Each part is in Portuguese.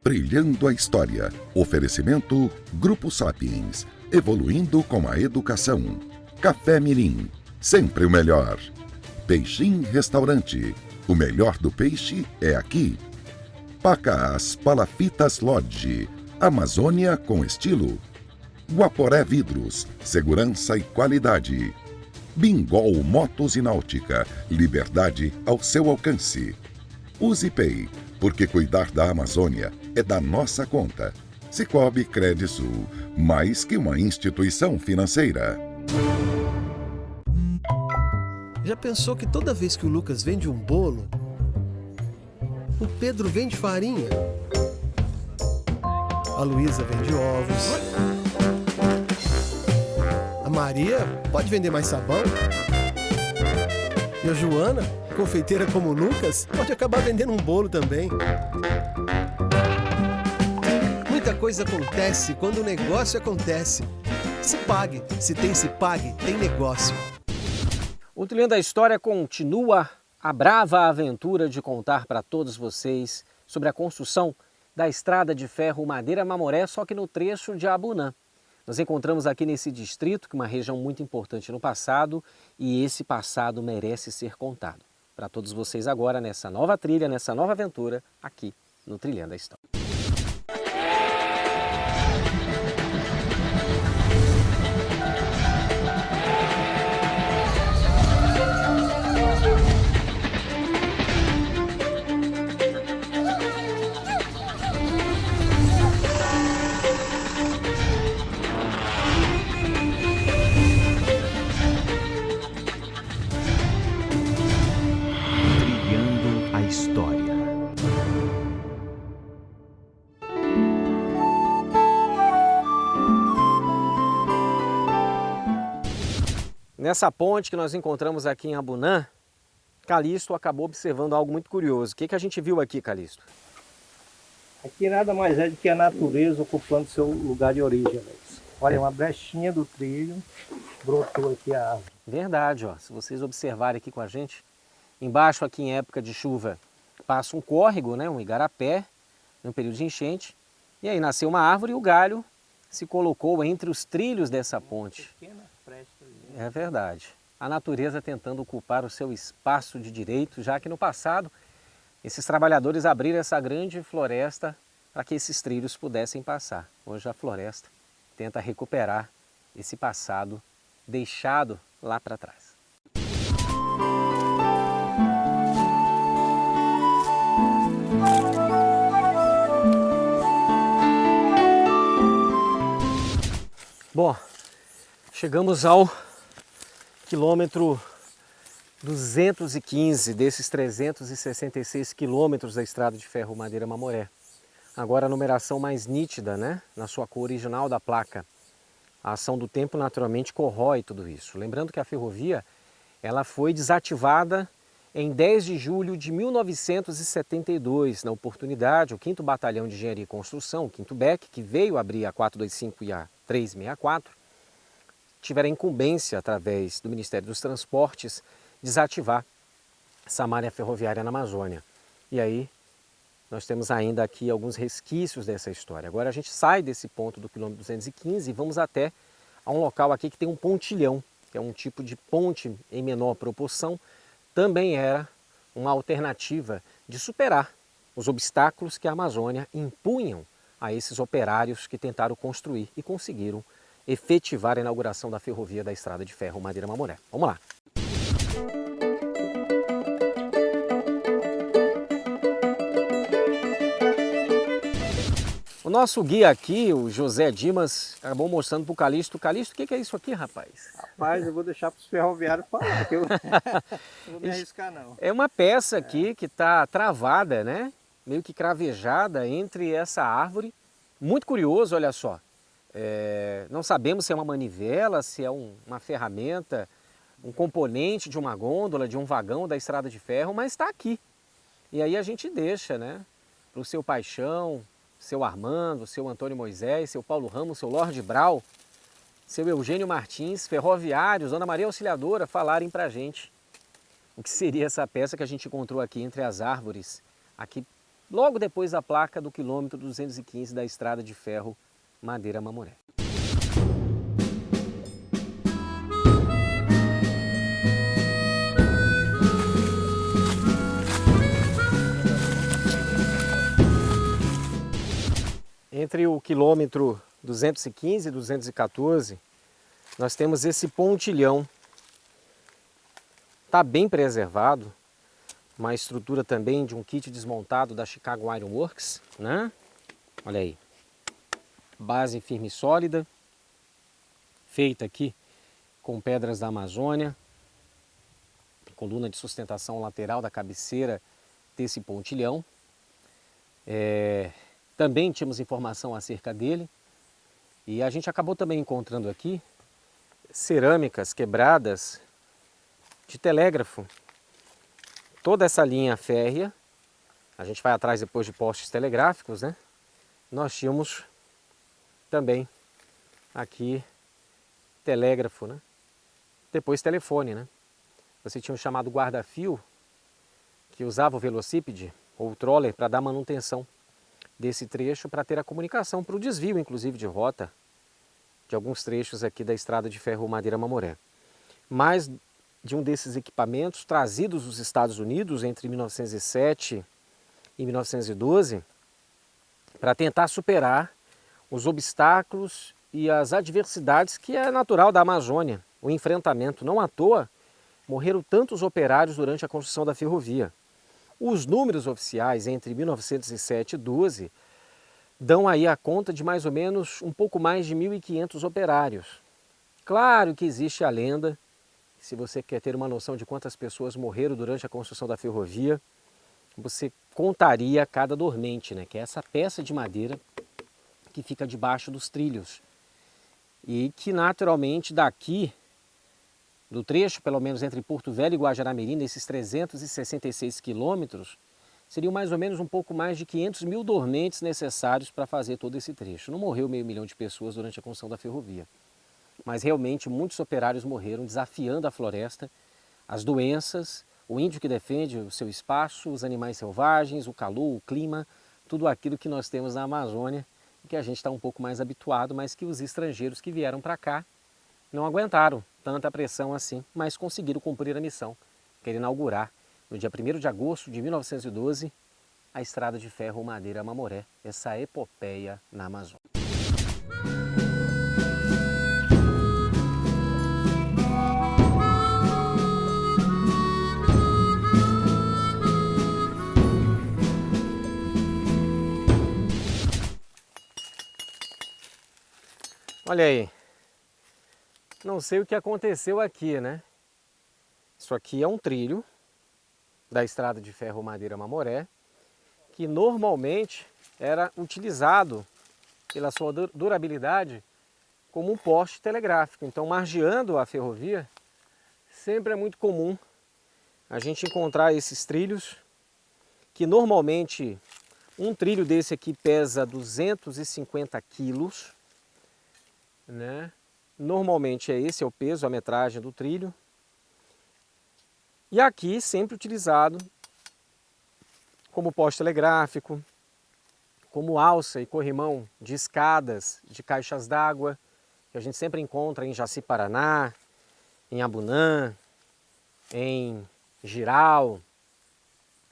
Trilhando a História. Oferecimento Grupo Sapiens. Evoluindo com a educação. Café Mirim. Sempre o melhor. Peixim Restaurante. O melhor do peixe é aqui. Pacaás Palafitas Lodge. Amazônia com estilo. Guaporé Vidros. Segurança e qualidade. Bingol Motos e Náutica. Liberdade ao seu alcance. UsiPay. Porque cuidar da Amazônia é da nossa conta. Cicobi Credisul, mais que uma instituição financeira. Já pensou que toda vez que o Lucas vende um bolo, o Pedro vende farinha, a Luísa vende ovos, a Maria pode vender mais sabão e a Joana, confeiteira como o Lucas, pode acabar vendendo um bolo também. Muita coisa acontece quando o negócio acontece. Cipag. Se tem Cipag, tem negócio. O Trilhando a História continua a brava aventura de contar para todos vocês sobre a construção da estrada de ferro Madeira-Mamoré, só que no trecho de Abunã. Nós encontramos aqui nesse distrito, que é uma região muito importante no passado, e esse passado merece ser contado para todos vocês agora nessa nova trilha, nessa nova aventura aqui no Trilhando a História. Trilhando a História. Nessa ponte que nós encontramos aqui em Abunã, Calixto acabou observando algo muito curioso. O que a gente viu aqui, Calixto? Aqui nada mais é do que a natureza ocupando seu lugar de origem, Alex. Olha, uma brechinha do trilho, brotou aqui a árvore. Verdade, ó. Se vocês observarem aqui com a gente, embaixo aqui em época de chuva passa um córrego, né, um igarapé, no período de enchente, e aí nasceu uma árvore e o galho se colocou entre os trilhos dessa ponte. É verdade. A natureza tentando ocupar o seu espaço de direito, já que no passado esses trabalhadores abriram essa grande floresta para que esses trilhos pudessem passar. Hoje a floresta tenta recuperar esse passado deixado lá para trás. Bom, chegamos ao quilômetro 215 desses 366 quilômetros da estrada de ferro Madeira-Mamoré. Agora a numeração mais nítida, né? Na sua cor original da placa. A ação do tempo naturalmente corrói tudo isso. Lembrando que a ferrovia ela foi desativada em 10 de julho de 1972. Na oportunidade, o 5º Batalhão de Engenharia e Construção, o 5º BEC, que veio abrir a 425 e a 364, tiveram a incumbência, através do Ministério dos Transportes, desativar essa malha ferroviária na Amazônia. E aí nós temos ainda aqui alguns resquícios dessa história. Agora a gente sai desse ponto do quilômetro 215 e vamos até a um local aqui que tem um pontilhão, que é um tipo de ponte em menor proporção. Também era uma alternativa de superar os obstáculos que a Amazônia impunham a esses operários que tentaram construir e conseguiram efetivar a inauguração da ferrovia da estrada de ferro Madeira-Mamoré. Vamos lá! O nosso guia aqui, o José Dimas, acabou mostrando para o Calixto. Calixto, o que é isso aqui, rapaz? Rapaz, eu vou deixar para os ferroviários falar, que eu não vou me arriscar não. É uma peça aqui que está travada, né? Meio que cravejada entre essa árvore. Muito curioso, olha só. Não sabemos se é uma manivela, se é uma ferramenta, um componente de uma gôndola, de um vagão da estrada de ferro, mas está aqui. E aí a gente deixa, né, para o seu Paixão, seu Armando, seu Antônio Moisés, seu Paulo Ramos, seu Lorde Brau, seu Eugênio Martins, ferroviários, Ana Maria Auxiliadora, falarem para a gente o que seria essa peça que a gente encontrou aqui entre as árvores, aqui logo depois da placa do quilômetro 215 da estrada de ferro Madeira Mamoré. Entre o quilômetro 215 e 214, nós temos esse pontilhão. Está bem preservado, uma estrutura também de um kit desmontado da Chicago Iron Works, né? Olha aí, base firme e sólida, feita aqui com pedras da Amazônia, coluna de sustentação lateral da cabeceira desse pontilhão. Também tínhamos informação acerca dele e a gente acabou também encontrando aqui cerâmicas quebradas de telégrafo. Toda essa linha férrea, a gente vai atrás depois de postes telegráficos, né? Nós tínhamos também aqui telégrafo, né? Depois telefone, né? Você tinha um chamado guarda-fio que usava o velocípede ou o troller para dar manutenção desse trecho, para ter a comunicação para o desvio, inclusive, de rota de alguns trechos aqui da estrada de ferro Madeira Mamoré. Mas de um desses equipamentos trazidos dos Estados Unidos entre 1907 e 1912 para tentar superar os obstáculos e as adversidades que é natural da Amazônia, o enfrentamento. Não à toa morreram tantos operários durante a construção da ferrovia. Os números oficiais entre 1907 e 12 dão aí a conta de mais ou menos um pouco mais de 1.500 operários. Claro que existe a lenda, se você quer ter uma noção de quantas pessoas morreram durante a construção da ferrovia, você contaria cada dormente, né? Que é essa peça de madeira que fica debaixo dos trilhos. E que naturalmente daqui, do trecho pelo menos entre Porto Velho e Guajará-Mirim, nesses 366 quilômetros, seriam mais ou menos um pouco mais de 500 mil dormentes necessários para fazer todo esse trecho. Não morreu 500 mil de pessoas durante a construção da ferrovia, mas realmente muitos operários morreram desafiando a floresta, as doenças, o índio que defende o seu espaço, os animais selvagens, o calor, o clima, tudo aquilo que nós temos na Amazônia e que a gente está um pouco mais habituado, mas que os estrangeiros que vieram para cá não aguentaram tanta pressão assim, mas conseguiram cumprir a missão, que era inaugurar, no dia 1º de agosto de 1912, a estrada de ferro Madeira Mamoré, essa epopeia na Amazônia. Olha aí, não sei o que aconteceu aqui, né? Isso aqui é um trilho da estrada de ferro Madeira Mamoré, que normalmente era utilizado pela sua durabilidade como um poste telegráfico. Então, margeando a ferrovia, sempre é muito comum a gente encontrar esses trilhos, que normalmente um trilho desse aqui pesa 250 quilos, né? Normalmente esse é o peso, a metragem do trilho. E aqui sempre utilizado como poste telegráfico, como alça e corrimão de escadas, de caixas d'água, que a gente sempre encontra em Jaci-Paraná, em Abunã, em Jirau,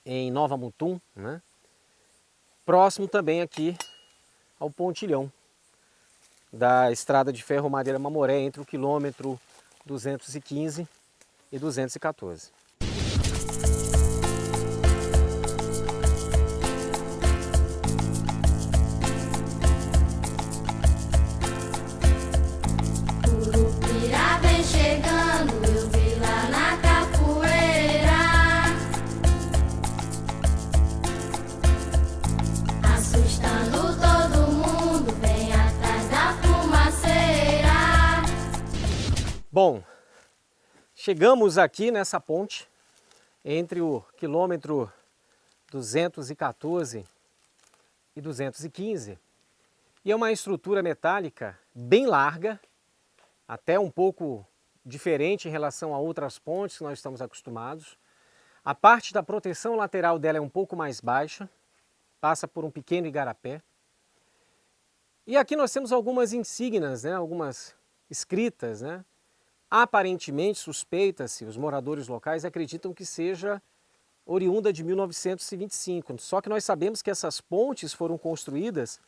em Nova Mutum, né? Próximo também aqui ao pontilhão da estrada de ferro Madeira Mamoré, entre o quilômetro 215 e 214. Curupira vem chegando, eu vi lá na capoeira, assustando todo mundo, vem atrás da fumaceira. Bom, chegamos aqui nessa ponte entre o quilômetro 214 e 215 e é uma estrutura metálica bem larga, até um pouco diferente em relação a outras pontes que nós estamos acostumados. A parte da proteção lateral dela é um pouco mais baixa, passa por um pequeno igarapé. E aqui nós temos algumas insígnias, né? Algumas escritas, né? Aparentemente suspeita-se, os moradores locais acreditam que seja oriunda de 1925. Só que nós sabemos que essas pontes foram construídas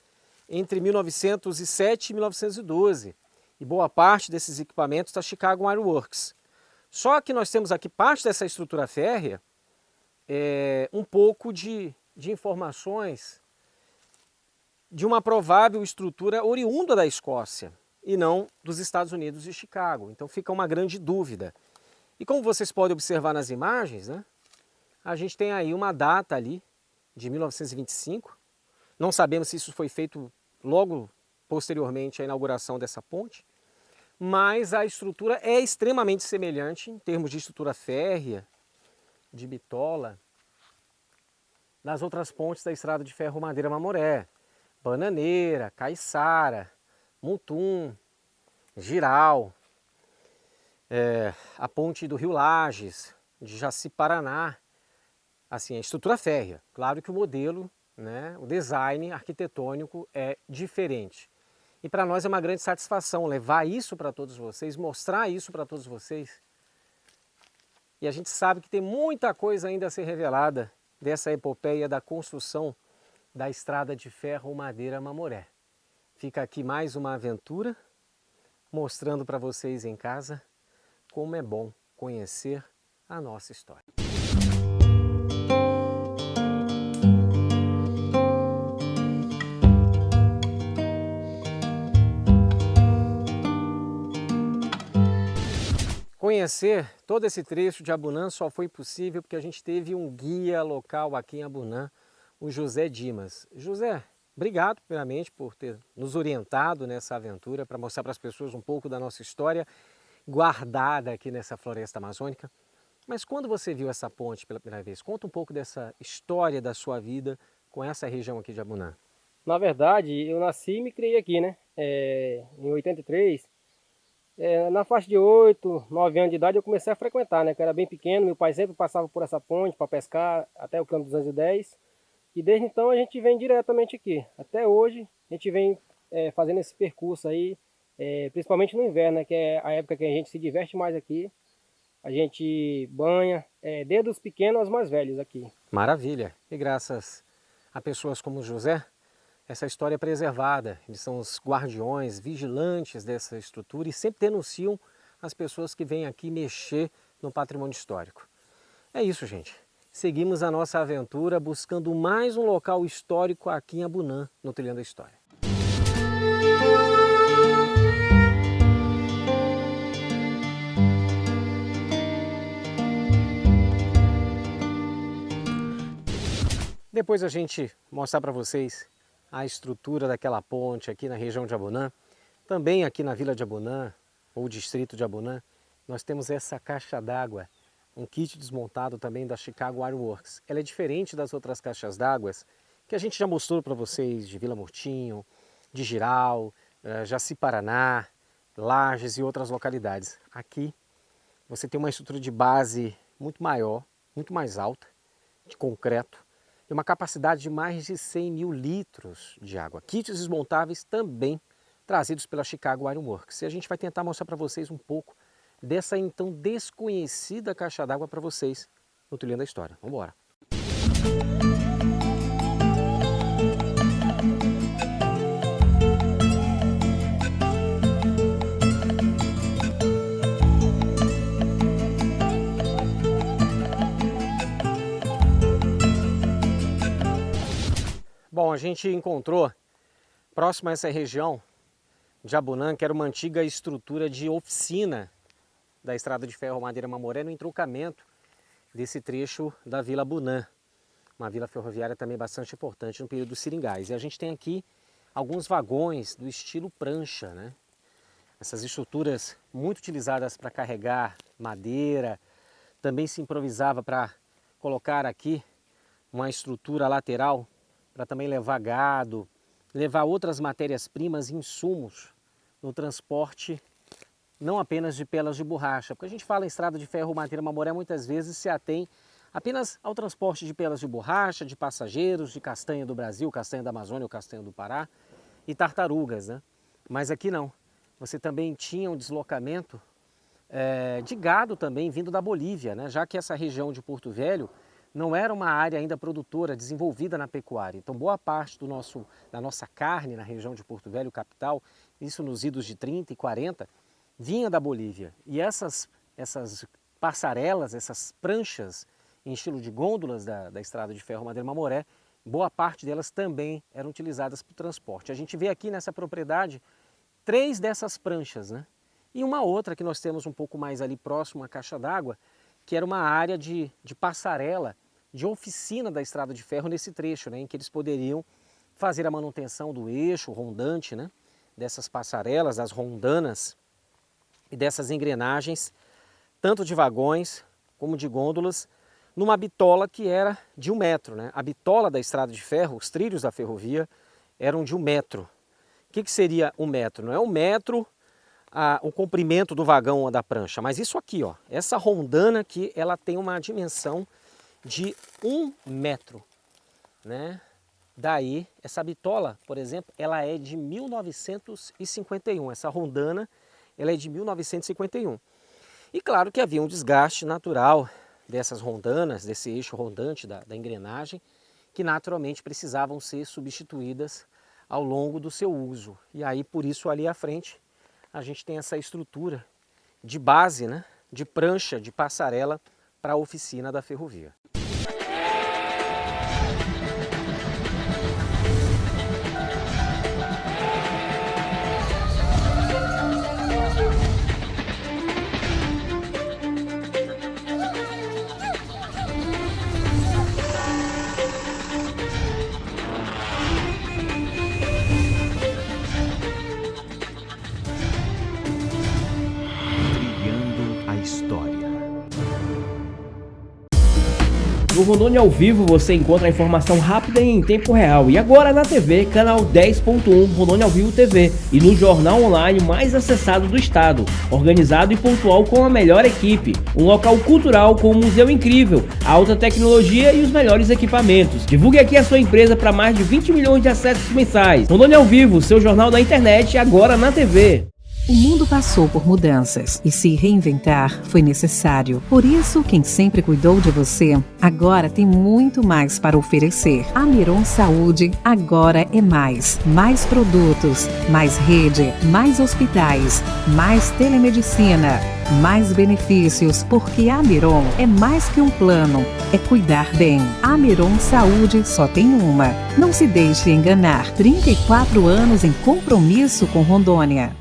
entre 1907 e 1912. E boa parte desses equipamentos da Chicago Iron Works. Só que nós temos aqui parte dessa estrutura férrea, um pouco de informações de uma provável estrutura oriunda da Escócia e não dos Estados Unidos e Chicago. Então fica uma grande dúvida. E como vocês podem observar nas imagens, né, a gente tem aí uma data ali de 1925. Não sabemos se isso foi feito logo posteriormente à inauguração dessa ponte, mas a estrutura é extremamente semelhante em termos de estrutura férrea, de bitola, das outras pontes da Estrada de Ferro Madeira Mamoré, Bananeira, Caiçara, Mutum, Giral, a ponte do Rio Lages, de Jaci Paraná, assim, a estrutura férrea. Claro que o modelo, né, o design arquitetônico é diferente. E para nós é uma grande satisfação levar isso para todos vocês, mostrar isso para todos vocês. E a gente sabe que tem muita coisa ainda a ser revelada dessa epopeia da construção da Estrada de Ferro Madeira Mamoré. Fica aqui mais uma aventura, mostrando para vocês em casa como é bom conhecer a nossa história. Conhecer todo esse trecho de Abunã só foi possível porque a gente teve um guia local aqui em Abunã, o José Dimas. José, obrigado primeiramente por ter nos orientado nessa aventura, para mostrar para as pessoas um pouco da nossa história guardada aqui nessa floresta amazônica. Mas quando você viu essa ponte pela primeira vez, conta um pouco dessa história da sua vida com essa região aqui de Abunã. Na verdade, eu nasci e me criei aqui, né? Em 83. Na faixa de 8, 9 anos de idade eu comecei a frequentar, né? Que eu era bem pequeno, meu pai sempre passava por essa ponte para pescar até o Campo 210. E desde então a gente vem diretamente aqui. Até hoje a gente vem fazendo esse percurso aí, principalmente no inverno, né? Que é a época que a gente se diverte mais aqui. A gente banha, desde os pequenos aos mais velhos aqui. Maravilha! E graças a pessoas como o José, essa história é preservada. Eles são os guardiões, vigilantes dessa estrutura e sempre denunciam as pessoas que vêm aqui mexer no patrimônio histórico. É isso, gente. Seguimos a nossa aventura buscando mais um local histórico aqui em Abunã, no Trilhando a História. Depois a gente mostrar para vocês a estrutura daquela ponte aqui na região de Abunã, também aqui na Vila de Abunã, ou distrito de Abunã, nós temos essa caixa d'água, um kit desmontado também da Chicago Iron Works. Ela é diferente das outras caixas d'água que a gente já mostrou para vocês, de Vila Murtinho, de Giral, Jaci Paraná, Lages e outras localidades. Aqui você tem uma estrutura de base muito maior, muito mais alta, de concreto, e uma capacidade de mais de 100 mil litros de água. Kits desmontáveis também trazidos pela Chicago Iron Works. E a gente vai tentar mostrar para vocês um pouco dessa então desconhecida caixa d'água para vocês no Trilhando a História. Vamos embora! Bom, a gente encontrou, próximo a essa região de Abunã, que era uma antiga estrutura de oficina da Estrada de Ferro Madeira Mamoré, no entroncamento desse trecho da Vila Abunã, uma vila ferroviária também bastante importante no período dos seringais. E a gente tem aqui alguns vagões do estilo prancha, né? Essas estruturas muito utilizadas para carregar madeira, também se improvisava para colocar aqui uma estrutura lateral para também levar gado, levar outras matérias-primas e insumos no transporte, não apenas de pelas de borracha. Porque a gente fala em Estrada de Ferro Madeira Mamoré, muitas vezes se atém apenas ao transporte de pelas de borracha, de passageiros, de castanha do Brasil, castanha da Amazônia ou castanha do Pará e tartarugas, né? Mas aqui não. Você também tinha um deslocamento de gado também vindo da Bolívia, né? Já que essa região de Porto Velho não era uma área ainda produtora, desenvolvida na pecuária. Então, boa parte da nossa carne na região de Porto Velho, capital, isso nos idos de 30 e 40, vinha da Bolívia. E essas passarelas, essas pranchas em estilo de gôndolas da Estrada de Ferro Madeira Mamoré, boa parte delas também eram utilizadas para o transporte. A gente vê aqui nessa propriedade 3 dessas pranchas, né? E uma outra que nós temos um pouco mais ali próximo à caixa d'água, que era uma área de passarela, de oficina da Estrada de Ferro nesse trecho, né? Em que eles poderiam fazer a manutenção do eixo rondante, né? Dessas passarelas, das rondanas e dessas engrenagens, tanto de vagões como de gôndolas, numa bitola que era de 1 metro, né? A bitola da Estrada de Ferro, os trilhos da ferrovia, eram de 1 metro. O que seria 1 metro? Não é 1 metro o comprimento do vagão ou da prancha, mas isso aqui, ó, essa rondana aqui, ela tem uma dimensão de 1 metro, né? Daí, essa bitola, por exemplo, ela é de 1951, essa rondana, ela é de 1951. E claro que havia um desgaste natural dessas rondanas, desse eixo rondante da engrenagem, que naturalmente precisavam ser substituídas ao longo do seu uso. E aí, por isso, ali à frente, a gente tem essa estrutura de base, né, de prancha, de passarela para a oficina da ferrovia. No Rondônia ao Vivo você encontra a informação rápida e em tempo real. E agora na TV, canal 10.1 Rondônia ao Vivo TV. E no jornal online mais acessado do estado. Organizado e pontual com a melhor equipe. Um local cultural com um museu incrível, alta tecnologia e os melhores equipamentos. Divulgue aqui a sua empresa para mais de 20 milhões de acessos mensais. Rondônia ao Vivo, seu jornal da internet, agora na TV. O mundo passou por mudanças e se reinventar foi necessário. Por isso, quem sempre cuidou de você, agora tem muito mais para oferecer. A Miron Saúde agora é mais. Mais produtos, mais rede, mais hospitais, mais telemedicina, mais benefícios, porque a Miron é mais que um plano, é cuidar bem. A Miron Saúde só tem uma. Não se deixe enganar. 34 anos em compromisso com Rondônia.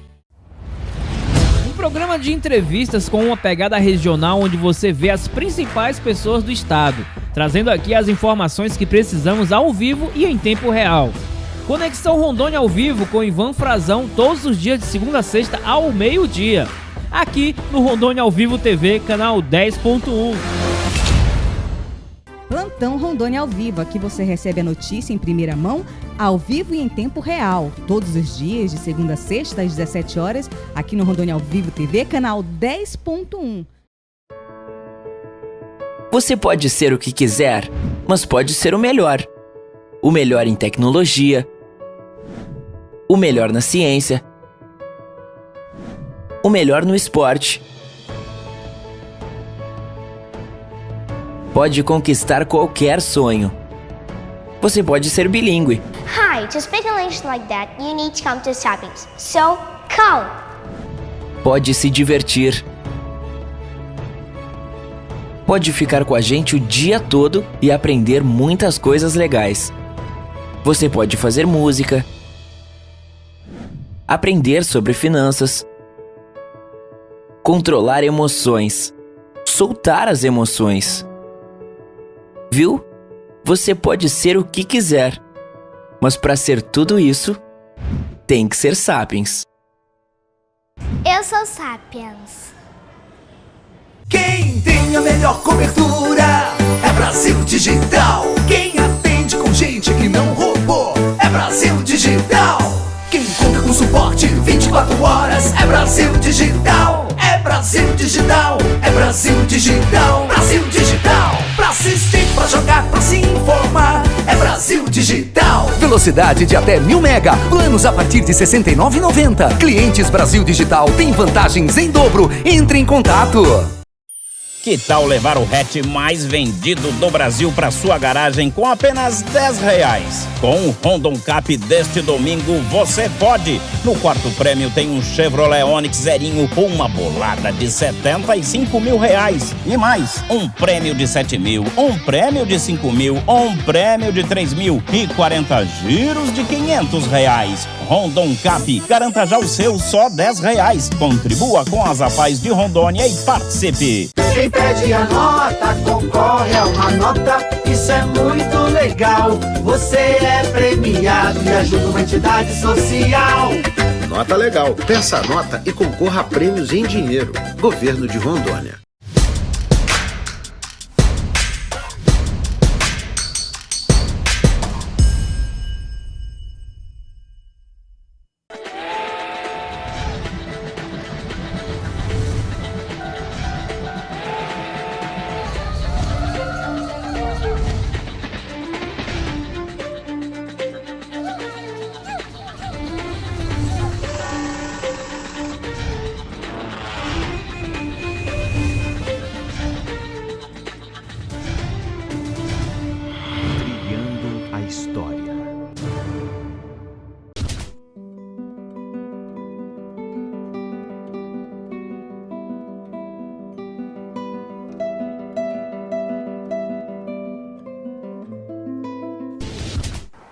Programa de entrevistas com uma pegada regional onde você vê as principais pessoas do estado, trazendo aqui as informações que precisamos ao vivo e em tempo real. Conexão Rondônia ao Vivo com Ivan Frazão todos os dias de segunda a sexta ao meio-dia, aqui no Rondônia ao Vivo TV, canal 10.1. Plantão Rondônia ao Vivo, aqui você recebe a notícia em primeira mão, ao vivo e em tempo real. Todos os dias, de segunda a sexta, às 17 horas, aqui no Rondônia ao Vivo TV, canal 10.1. Você pode ser o que quiser, mas pode ser o melhor. O melhor em tecnologia, o melhor na ciência, o melhor no esporte. Pode conquistar qualquer sonho. Você pode ser bilíngue. Hi, to speak English like that, you need to come to Sapiens. So, come! Pode se divertir. Pode ficar com a gente o dia todo e aprender muitas coisas legais. Você pode fazer música, aprender sobre finanças, controlar emoções, soltar as emoções. Viu? Você pode ser o que quiser, mas para ser tudo isso, tem que ser Sapiens. Eu sou Sapiens. Quem tem a melhor cobertura é Brasil Digital. Quem atende com gente que não roubou é Brasil Digital. Quem conta com suporte 24 horas é Brasil Digital. É Brasil Digital, é Brasil Digital. Brasil Digital, Brasil assistir, pra jogar, pra se informar. É Brasil Digital. Velocidade de até 1000 mega. Planos a partir de R$ 69,90. Clientes Brasil Digital têm vantagens em dobro. Entre em contato. Que tal levar o hatch mais vendido do Brasil para sua garagem com apenas R$10? Com o Rondon Cap deste domingo, você pode! No quarto prêmio tem um Chevrolet Onix zerinho com uma bolada de R$75 mil. E mais, um prêmio de 7 mil, um prêmio de 5 mil, um prêmio de 3 mil e 40 giros de R$500. Rondon Cap, garanta já o seu só R$10. Contribua com as APAES de Rondônia e participe! Quem pede a nota concorre a uma nota, isso é muito legal. Você é premiado e ajuda uma entidade social. Nota legal. Peça a nota e concorra a prêmios em dinheiro. Governo de Rondônia.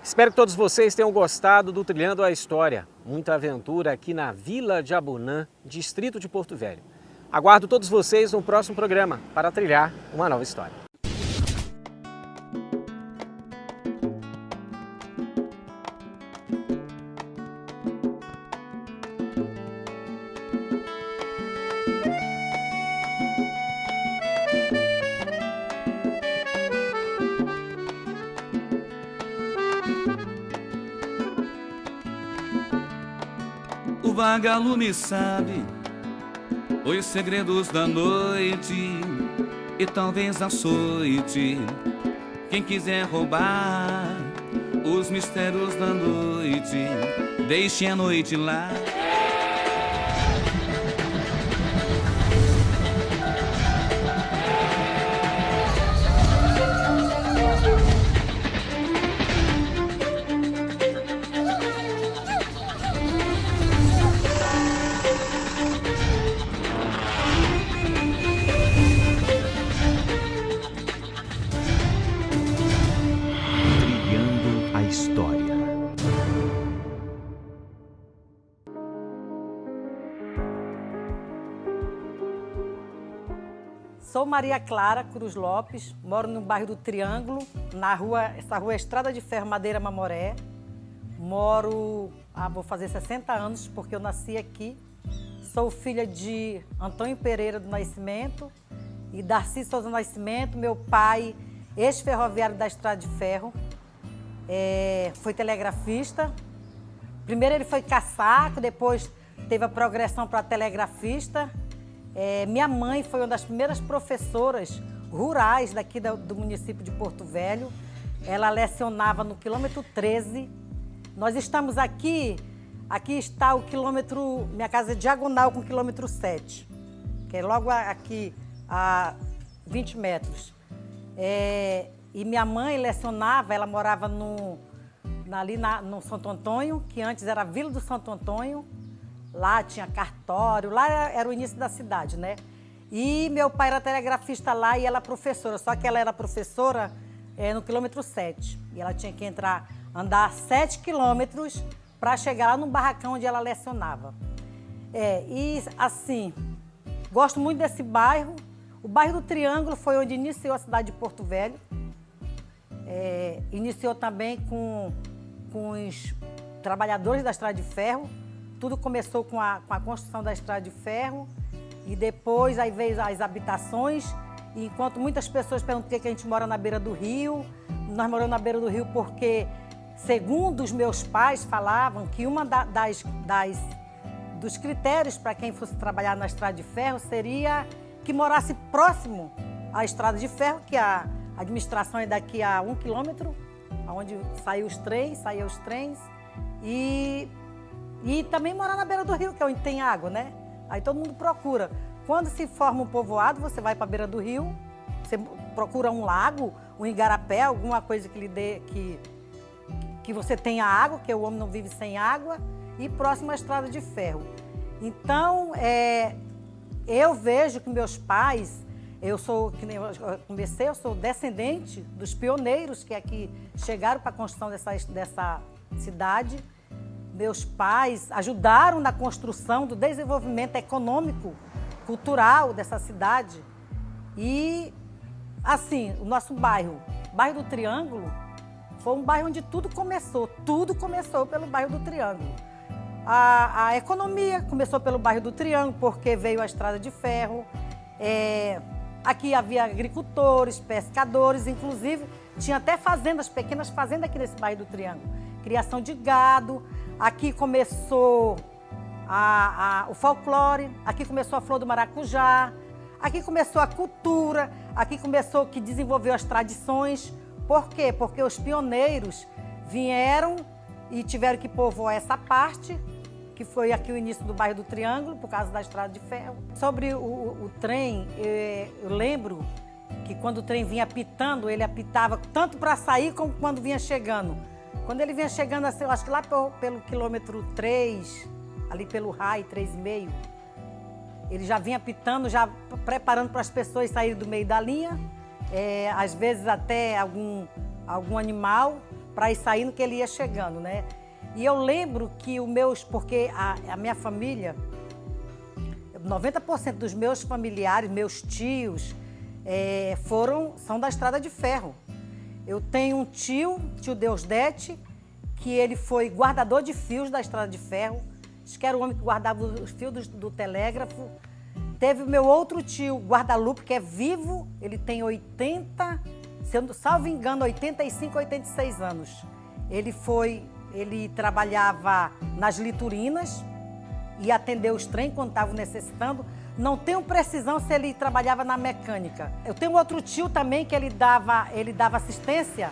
Espero que todos vocês tenham gostado do Trilhando a História. Muita aventura aqui na Vila de Abunã, distrito de Porto Velho. Aguardo todos vocês no próximo programa para trilhar uma nova história. O vagalume sabe os segredos da noite e talvez açoite quem quiser roubar os mistérios da noite. Deixe a noite lá. Sou Maria Clara Cruz Lopes, moro no bairro do Triângulo, essa rua é Estrada de Ferro Madeira Mamoré. Moro, vou fazer 60 anos porque eu nasci aqui. Sou filha de Antônio Pereira do Nascimento e Darcy Souza do Nascimento. Meu pai, ex-ferroviário da Estrada de Ferro, foi telegrafista. Primeiro ele foi caçaco, depois teve a progressão para telegrafista. Minha mãe foi uma das primeiras professoras rurais daqui do município de Porto Velho. Ela lecionava no quilômetro 13. Nós estamos aqui está o quilômetro, minha casa é diagonal com o quilômetro 7, que é logo aqui a 20 metros. E minha mãe lecionava, ela morava ali no Santo Antônio, que antes era a Vila do Santo Antônio. Lá tinha cartório, lá era o início da cidade, né? E meu pai era telegrafista lá e ela professora, só que ela era professora no quilômetro 7. E ela tinha que andar 7 quilômetros para chegar lá no barracão onde ela lecionava. E assim, gosto muito desse bairro. O bairro do Triângulo foi onde iniciou a cidade de Porto Velho. Iniciou também com os trabalhadores da Estrada de Ferro. Tudo começou com a construção da Estrada de Ferro e depois aí veio as habitações. E enquanto muitas pessoas perguntam por que a gente mora na beira do rio, nós moramos na beira do rio porque, segundo os meus pais falavam, que uma dos critérios para quem fosse trabalhar na Estrada de Ferro seria que morasse próximo à Estrada de Ferro, que a A administração é daqui a 1 quilômetro, onde saíam os trens. E também morar na beira do rio, que é onde tem água, né? Aí todo mundo procura. Quando se forma um povoado, você vai para a beira do rio, você procura um lago, um igarapé, alguma coisa que lhe dê, que você tenha água, porque o homem não vive sem água, e próximo à estrada de ferro. Então, eu vejo que meus pais, eu sou descendente dos pioneiros que aqui chegaram para a construção dessa cidade. Meus pais ajudaram na construção do desenvolvimento econômico, cultural dessa cidade. E, assim, o nosso bairro do Triângulo, foi um bairro onde tudo começou pelo bairro do Triângulo. A economia começou pelo bairro do Triângulo, porque veio a estrada de ferro. Aqui havia agricultores, pescadores, inclusive tinha até fazendas, pequenas fazendas aqui nesse bairro do Triângulo. Criação de gado. Aqui começou o folclore, aqui começou a flor do maracujá, aqui começou a cultura, aqui começou que desenvolveu as tradições. Por quê? Porque os pioneiros vieram e tiveram que povoar essa parte, que foi aqui o início do bairro do Triângulo, por causa da estrada de ferro. Sobre o trem, eu lembro que quando o trem vinha apitando, ele apitava tanto para sair como quando vinha chegando. Quando ele vinha chegando, assim, eu acho que lá pelo quilômetro 3, ali pelo RAI 3,5, ele já vinha apitando, já preparando para as pessoas saírem do meio da linha, às vezes até algum animal, para ir saindo que ele ia chegando, né? E eu lembro que porque a minha família, 90% dos meus familiares, meus tios, são da estrada de ferro. Eu tenho um tio Deusdete, que ele foi guardador de fios da estrada de ferro. Acho que era o homem que guardava os fios do telégrafo. Teve o meu outro tio, Guadalupe, que é vivo. Ele tem salvo engano, 85, 86 anos. Ele trabalhava nas liturinas e atendeu os trens quando estavam necessitando. Não tenho precisão se ele trabalhava na mecânica. Eu tenho outro tio também que ele dava assistência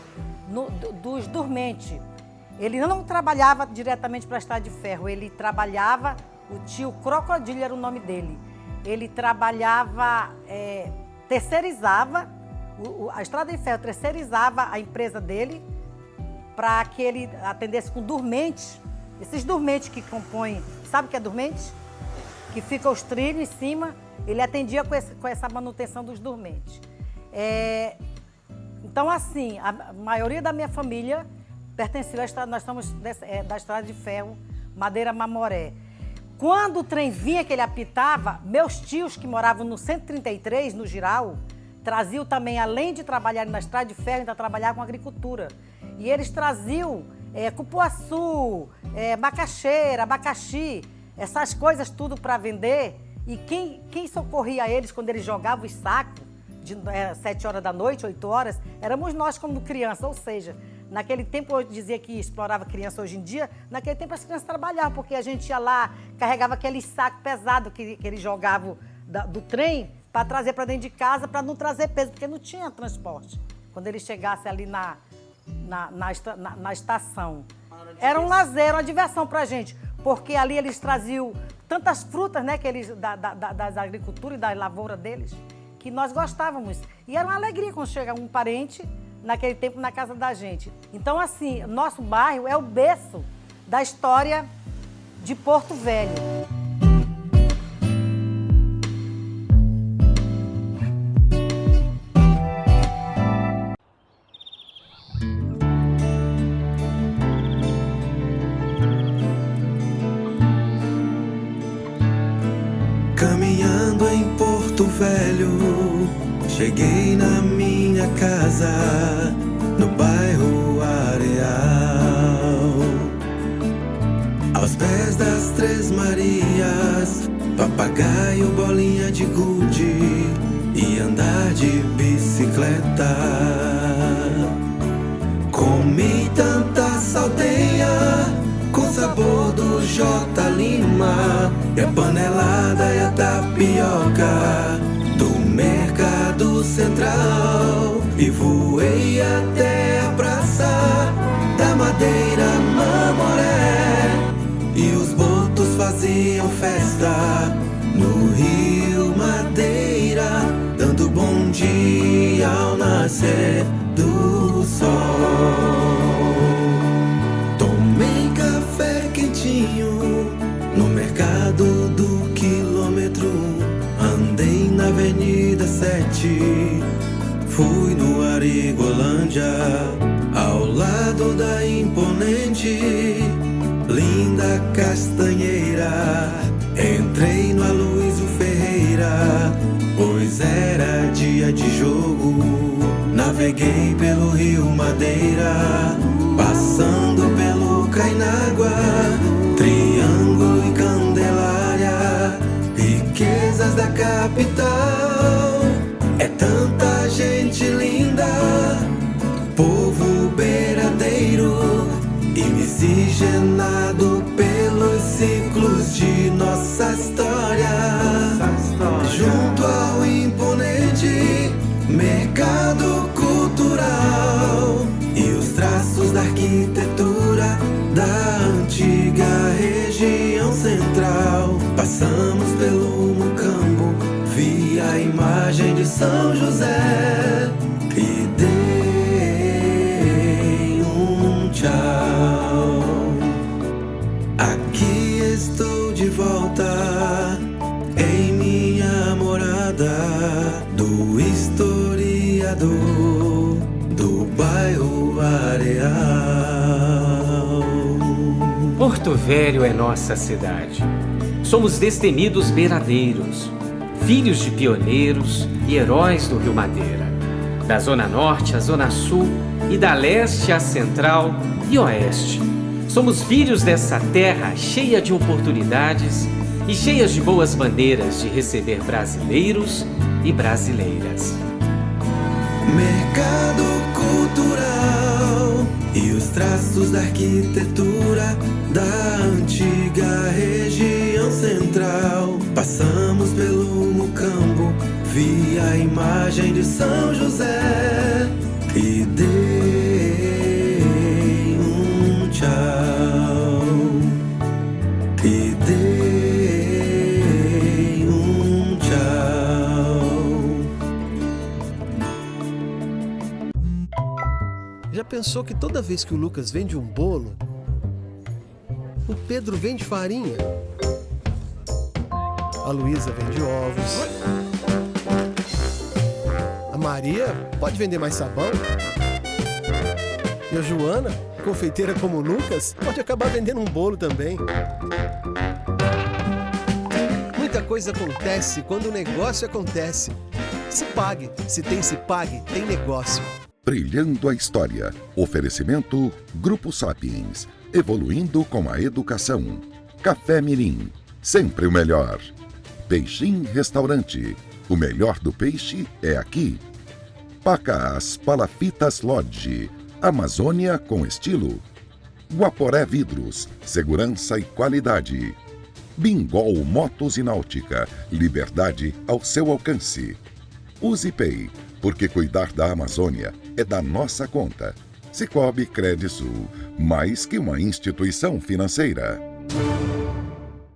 dos dormentes. Ele não trabalhava diretamente para a estrada de ferro, ele trabalhava, o tio Crocodilo era o nome dele. Ele trabalhava, terceirizava, a estrada de ferro terceirizava a empresa dele para que ele atendesse com dormentes. Esses dormentes que compõem, sabe o que é dormente? Que fica os trilhos em cima, ele atendia com essa manutenção dos dormentes. Então, assim, a maioria da minha família pertenceu à estrada, nós somos da estrada de ferro, Madeira Mamoré. Quando o trem vinha, que ele apitava, meus tios que moravam no 133, no Giral, traziam também, além de trabalhar na estrada de ferro, ainda trabalhavam com agricultura. E eles traziam cupuaçu, macaxeira, abacaxi, essas coisas tudo para vender. E quem socorria eles quando eles jogavam os sacos, de 7 horas da noite, 8 horas, éramos nós como crianças. Ou seja, naquele tempo eu dizia que explorava criança hoje em dia, naquele tempo as crianças trabalhavam, porque a gente ia lá, carregava aquele saco pesado que eles jogavam do trem para trazer para dentro de casa, para não trazer peso, porque não tinha transporte. Quando eles chegassem ali na estação. Era um lazer, uma diversão para a gente. Porque ali eles traziam tantas frutas, né, das agriculturas e da lavoura deles, que nós gostávamos. E era uma alegria quando chega um parente, naquele tempo, na casa da gente. Então, assim, nosso bairro é o berço da história de Porto Velho. Caminhando em Porto Velho, cheguei na minha casa, no bairro Areal. Aos pés das Três Marias, papagaio, bolinha de gude e andar de bicicleta. Comi tanta salteia com sabor do J. Lima, e a panelada e a tapioca do Mercado Central. e voei até a praça da Madeira Mamoré. E os botos faziam festa no Rio Madeira, dando bom dia ao nascer do sol. Tomei café quentinho no mercado do quilômetro 1, andei na Avenida 7, fui no Arigolândia, ao lado da imponente Linda Castanheira. Entrei no Aloysio Ferreira, pois era dia de jogo. Naveguei pelo Rio Madeira, passando pelo Cainágua, Triângulo e Candelária, riquezas da capital. É tanta gente linda, povo beiradeiro e miscigenado pelos ciclos de nossa história. Junto ao imponente mercado cultural e os traços da arquitetura da antiga região central. Passamos pelo Mucambo, vi a imagem de São José e dei um tchau. Aqui estou de volta em minha morada do historiador do bairro Areal. Porto Velho é nossa cidade. Somos destemidos beiradeiros, filhos de pioneiros e heróis do Rio Madeira, da Zona Norte à Zona Sul e da Leste à Central e Oeste. Somos filhos dessa terra cheia de oportunidades e cheias de boas maneiras de receber brasileiros e brasileiras. Mercado cultural e os traços da arquitetura da antiga região central. Passamos pelo Mucambo, vi a imagem de São José e dei um tchau. E dei um tchau. Já pensou que toda vez que o Lucas vende um bolo, o Pedro vende farinha, a Luísa vende ovos, a Maria pode vender mais sabão e a Joana, confeiteira como o Lucas, pode acabar vendendo um bolo também. Muita coisa acontece quando o negócio acontece. Se pague, se pague, tem negócio. Brilhando a história. Oferecimento Grupo Sapiens. Evoluindo com a educação. Café Mirim. Sempre o melhor. Peixim Restaurante. O melhor do peixe é aqui. Pacas Palafitas Lodge. Amazônia com estilo. Guaporé Vidros. Segurança e qualidade. Bingol Motos e Náutica. Liberdade ao seu alcance. Uzipay. Porque cuidar da Amazônia é da nossa conta. Cicobi Credisul, mais que uma instituição financeira.